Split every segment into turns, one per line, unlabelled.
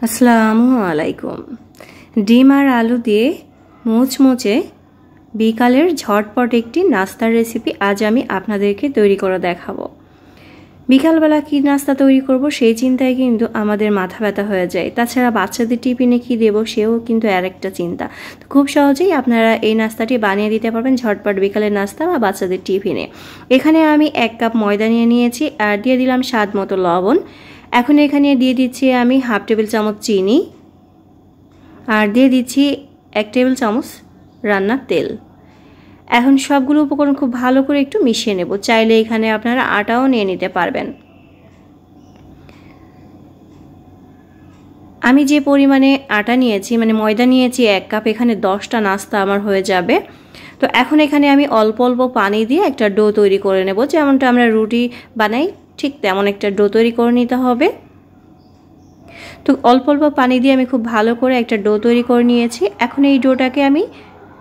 আসসালামু আলাইকুম। ডিম আর আলু দিয়ে মুচমুচে বিকালের ঝটপট একটি নাস্তার রেসিপি আজ আমি আপনাদেরকে তৈরি করে দেখাবো। বিকালবেলা কি নাস্তা তৈরি করব সেই চিন্তায় কিন্তু আমাদের মাথা ব্যথা হয়ে যায়। তাছাড়া বাচ্চাদের টিফিনে কি দেব সেও কিন্তু আরেকটা চিন্তা। তো খুব সহজেই আপনারা এই নাস্তাটি বানিয়ে দিতে পারবেন ঝটপট বিকালের নাস্তা বা বাচ্চাদের টিফিনে। এখানে আমি 1 কাপ ময়দা নিয়েছি আর দিয়ে দিলাম স্বাদ মতো লবণ। এখন এখানে দিয়ে দিচ্ছি আমি হাফ টেবিল চামচ চিনি আর দিয়ে দিচ্ছি 1 টেবিল চামচ রান্নার তেল। এখন সবগুলো উপকরণ খুব ভালো করে একটু মিশিয়ে নেব। চাইলে এখানে আপনারা আটাও নিয়ে নিতে পারবেন। আমি যে পরিমাণে আটা নিয়েছি মানে ময়দা নিয়েছি 1 কাপ, এখানে 10টা নাস্তা আমার হয়ে যাবে। তো এখন এখানে আমি অল্প অল্প পানি দিয়ে একটা ডো তৈরি করে নেব, যেমনটা আমরা রুটি বানাই ঠিক তেমন একটা ডো তৈরি করে নিতে হবে। তো অল্প অল্প পানি দিয়ে আমি খুব ভালো করে একটা ডো তৈরি করে নিয়েছি। এখন এই ডোটাকে আমি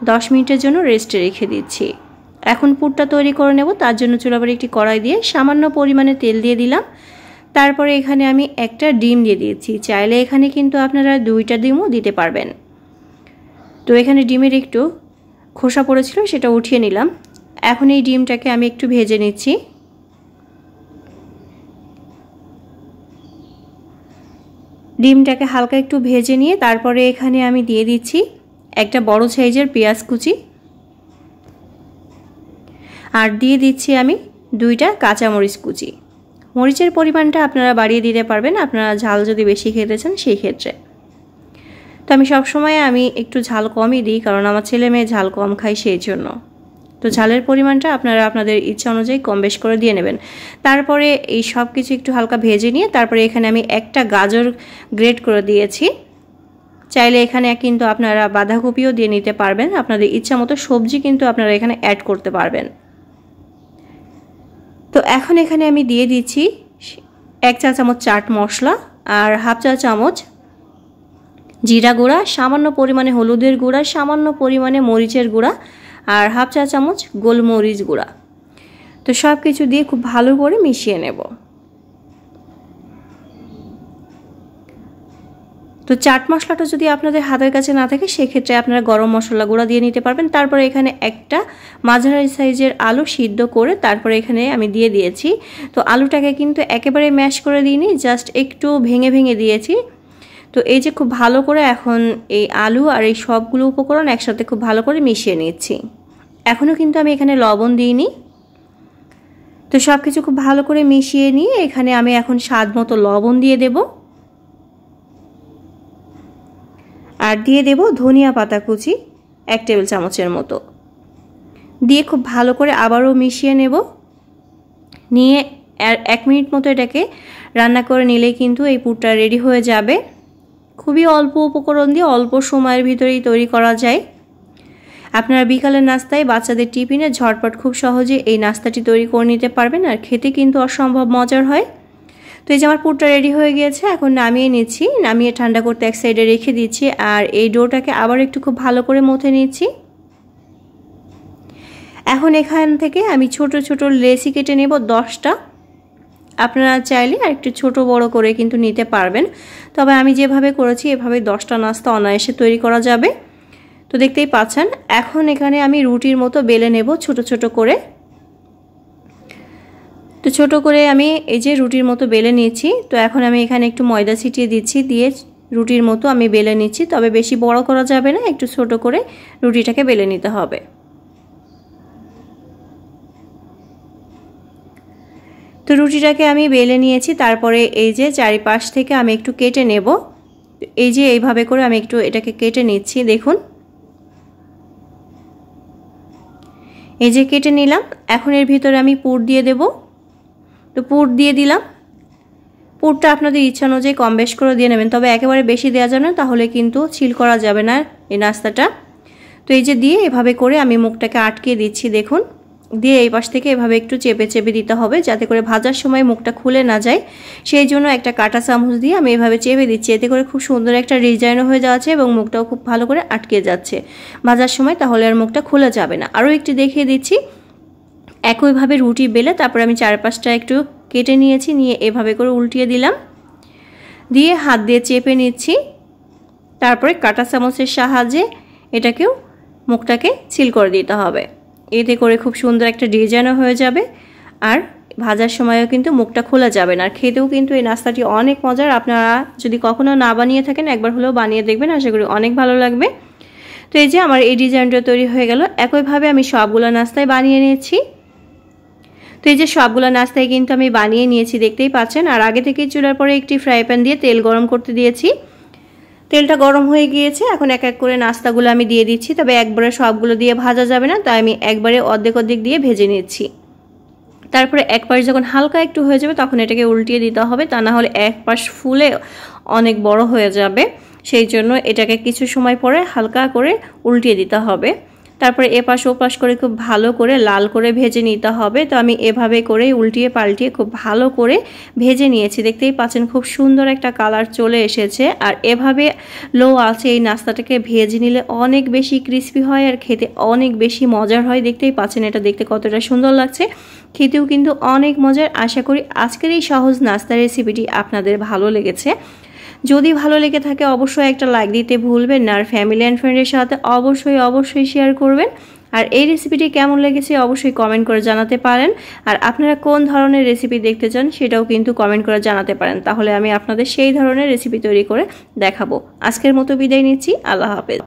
10 মিনিটের জন্য রেস্টে রেখে দিচ্ছি। এখন পুরটা তৈরি করে নেব। তার জন্য চুলার একটি কড়াই দিয়ে সামান্য পরিমাণে তেল দিয়ে দিলাম। তারপরে এখানে আমি একটা ডিম দিয়ে দিয়েছি। চাইলে এখানে কিন্তু আপনারা 2টা ডিমও দিতে পারবেন। তো এখানে ডিমের একটু খোসা পড়েছিল, সেটা উঠিয়ে নিলাম। এখন এই ডিমটাকে আমি একটু ভেজে নিচ্ছি। ডিমটাকে হালকা একটু ভেজে নিয়ে তারপরে এখানে আমি দিয়ে দিচ্ছি একটা বড় সাইজের পেঁয়াজ কুচি আর দিয়ে দিচ্ছি আমি 2টা কাঁচামরিচ কুচি। মরিচের পরিমাণটা আপনারা বাড়িয়ে দিতে পারবেন আপনারা ঝাল যদি বেশি খেতে চান সেই ক্ষেত্রে। তো আমি সবসময় একটু ঝাল কমই দিই, কারণ আমার ছেলে মেয়ে ঝাল কম খায় সেই জন্য। তো ঝালের পরিমাণটা আপনারা আপনাদের ইচ্ছা অনুযায়ী কম বেশ করে দিয়ে নেবেন। তারপরে এই সব কিছু একটু হালকা ভেজে নিয়ে তারপরে এখানে আমি একটা গাজর গ্রেট করে দিয়েছি। চাইলে এখানে কিন্তু আপনারা বাঁধাকপিও দিয়ে নিতে পারবেন। আপনাদের ইচ্ছা মতো সবজি কিন্তু আপনারা এখানে অ্যাড করতে পারবেন। তো এখন এখানে আমি দিয়ে দিচ্ছি 1 চা চামচ চাট মশলা আর হাফ চা চামচ জিরা গুঁড়া, সামান্য পরিমাণে হলুদের গুঁড়া, সামান্য পরিমাণে মরিচের গুঁড়া আর হাফ চা চামচ গোলমরিচ গুঁড়া। তো সব কিছু দিয়ে খুব ভালো করে মিশিয়ে নেব। তো চাট মশলাটা যদি আপনাদের হাতের কাছে না থাকে সেক্ষেত্রে আপনারা গরম মশলা গুঁড়া দিয়ে নিতে পারবেন। তারপরে এখানে একটা মাঝারি সাইজের আলু সিদ্ধ করে তারপরে এখানে আমি দিয়ে দিয়েছি। তো আলুটাকে কিন্তু একেবারে ম্যাশ করে দিইনি, জাস্ট একটু ভেঙে ভেঙে দিয়েছি। তো এই যে খুব ভালো করে এখন এই আলু আর এই সবগুলো উপকরণ একসাথে খুব ভালো করে মিশিয়ে নিচ্ছি। এখনও কিন্তু আমি এখানে লবণ দিইনি। তো সব কিছু খুব ভালো করে মিশিয়ে নিয়ে এখানে আমি এখন স্বাদ মতো লবণ দিয়ে দেব আর দিয়ে দেব ধনিয়া পাতা কুচি 1 টেবিল চামচের মতো দিয়ে খুব ভালো করে আবারও মিশিয়ে নেব। নিয়ে 1 মিনিট মতো এটাকে রান্না করে নিলেই কিন্তু এই পুরটা রেডি হয়ে যাবে। খুবই অল্প উপকরণ দিয়ে অল্প সময়ের ভিতরেই তৈরি করা যায়। আপনারা বিকালের নাস্তায় বাচ্চাদের টিফিনে ঝটপট খুব সহজে এই নাস্তাটি তৈরি করে নিতে পারবেন আর খেতে কিন্তু অসম্ভব মজার হয়। তো এই যে আমার পুরটা রেডি হয়ে গিয়েছে, এখন নামিয়ে নিচ্ছি। নামিয়ে ঠান্ডা করতে এক সাইডে রেখে দিচ্ছি আর এই ডোটাকে আবার একটু খুব ভালো করে মথে নিচ্ছি। এখন এখান থেকে আমি ছোট ছোট লেচি কেটে নেব 10টা। আপনারা চাইলে আর একটু ছোট বড় করে কিন্তু নিতে পারবেন, তবে আমি যেভাবে করেছি এভাবে 10টা নাস্তা অনায়াসে তৈরি করা যাবে। তো দেখতেই পাচ্ছেন এখন এখানে আমি রুটির মতো বেলে নেব ছোট ছোট করে। তো ছোট করে আমি এই যে রুটির মতো বেলে নিয়েছি। তো এখন আমি এখানে একটু ময়দা ছিটিয়ে দিচ্ছি, দিয়ে রুটির মতো আমি বেলে নিচ্ছি। তবে বেশি বড় করা যাবে না, একটু ছোট করে রুটিটাকে বেলে নিতে হবে। তো রুটিটাকে আমি বেলে নিয়েছি। তারপরে এই যে চারিপাশ থেকে আমি একটু কেটে নেব। এই যে এইভাবে করে আমি একটু এটাকে কেটে নিচ্ছি। দেখুন এই যে কেটে নিলাম। এখন এর ভিতরে আমি পুর দিয়ে দেব। তো পুর দিয়ে দিলাম। পুরটা আপনাদের ইচ্ছা অনুযায়ী কম বেশ করে দিয়ে নেবেন, তবে একেবারে বেশি দেওয়া যাবে না, তাহলে কিন্তু ছিল করা যাবে না এই নাস্তাটা। তো এই যে দিয়ে এভাবে করে আমি মুখটাকে আটকে দিচ্ছি। দেখুন দিয়ে এই পাশ থেকে এভাবে একটু চেপে চেপে দিতে হবে যাতে করে ভাজার সময় মুখটা খুলে না যায়। সেই জন্য একটা কাঁটা চামচ দিয়ে আমি এভাবে চেপে দিচ্ছি। এতে করে খুব সুন্দর একটা ডিজাইনও হয়ে যাচ্ছে এবং মুখটাও খুব ভালো করে আটকে যাচ্ছে ভাজার সময়, তাহলে আর মুখটা খুলে যাবে না। আরও একটু দেখিয়ে দিচ্ছি। একইভাবে রুটি বেলে তারপর আমি চারপাশটা একটু কেটে নিয়েছি, নিয়ে এভাবে করে উল্টিয়ে দিলাম। দিয়ে হাত দিয়ে চেপে নিচ্ছি। তারপরে কাঁটা চামচের সাহায্যে এটাকেও মুখটাকে সিল করে দিতে হবে। এতে করে খুব সুন্দর একটা ডিজাইনও হয়ে যাবে, আর ভাজার সময়ও কিন্তু মুখটা খোলা যাবে না। আর খেতেও কিন্তু এই নাস্তাটি অনেক মজার। আপনারা যদি কখনো না বানিয়ে থাকেন একবার হলেও বানিয়ে দেখবেন, আশা করি অনেক ভালো লাগবে। তো এই যে আমার এই ডিজাইনটা তৈরি হয়ে গেল। একইভাবে আমি সবগুলো নাস্তায় বানিয়ে নিয়েছি। তো এই যে সবগুলো নাস্তায় কিন্তু আমি বানিয়ে নিয়েছি, দেখতেই পাচ্ছেন। আর আগে থেকেই চুলার পরে একটি ফ্রাই প্যান দিয়ে তেল গরম করতে দিয়েছি। তেলটা গরম হয়ে গিয়েছে, এখন এক এক করে নাস্তাগুলো আমি দিয়ে দিচ্ছি। তবে একবারে সবগুলো দিয়ে ভাজা যাবে না, তাই আমি একবারে অর্ধেক অর্ধেক দিয়ে ভেজে নিচ্ছি। তারপরে এক পাশ যখন হালকা একটু হয়ে যাবে তখন এটাকে উল্টিয়ে দিতে হবে, তা না হলে এক পাশ ফুলে অনেক বড় হয়ে যাবে। সেই জন্য এটাকে কিছু সময় পরে হালকা করে উল্টিয়ে দিতে হবে। তারপরে এপাশ ওপাশ করে খুব ভালো করে লাল করে ভেজে নিতে হবে। তো আমি এভাবে করে উল্টিয়ে পাল্টিয়ে খুব ভালো করে ভেজে নিয়েছি। দেখতেই পাচ্ছেন খুব সুন্দর একটা কালার চলে এসেছে। আর এভাবে লো আছে এই নাস্তাটাকে ভেজে নিলে অনেক বেশি ক্রিস্পি হয় আর খেতে অনেক বেশি মজার হয়। দেখতেই পাচ্ছেন এটা দেখতে কতটা সুন্দর লাগছে, খেতেও কিন্তু অনেক মজার। আশা করি আজকের এই সহজ নাস্তা রেসিপিটি আপনাদের ভালো লেগেছে। যদি ভালো লেগে থাকে অবশ্যই একটা লাইক দিতে ভুলবেন না, আর ফ্যামিলি অ্যান্ড ফ্রেন্ডের সাথে অবশ্যই শেয়ার করবেন। আর এই রেসিপিটি কেমন লেগেছে অবশ্যই কমেন্ট করে জানাতে পারেন। আর আপনারা কোন ধরনের রেসিপি দেখতে চান সেটাও কিন্তু কমেন্ট করে জানাতে পারেন, তাহলে আমি আপনাদের সেই ধরনের রেসিপি তৈরি করে দেখাবো। আজকের মতো বিদায় নিচ্ছি, আল্লাহ হাফেজ।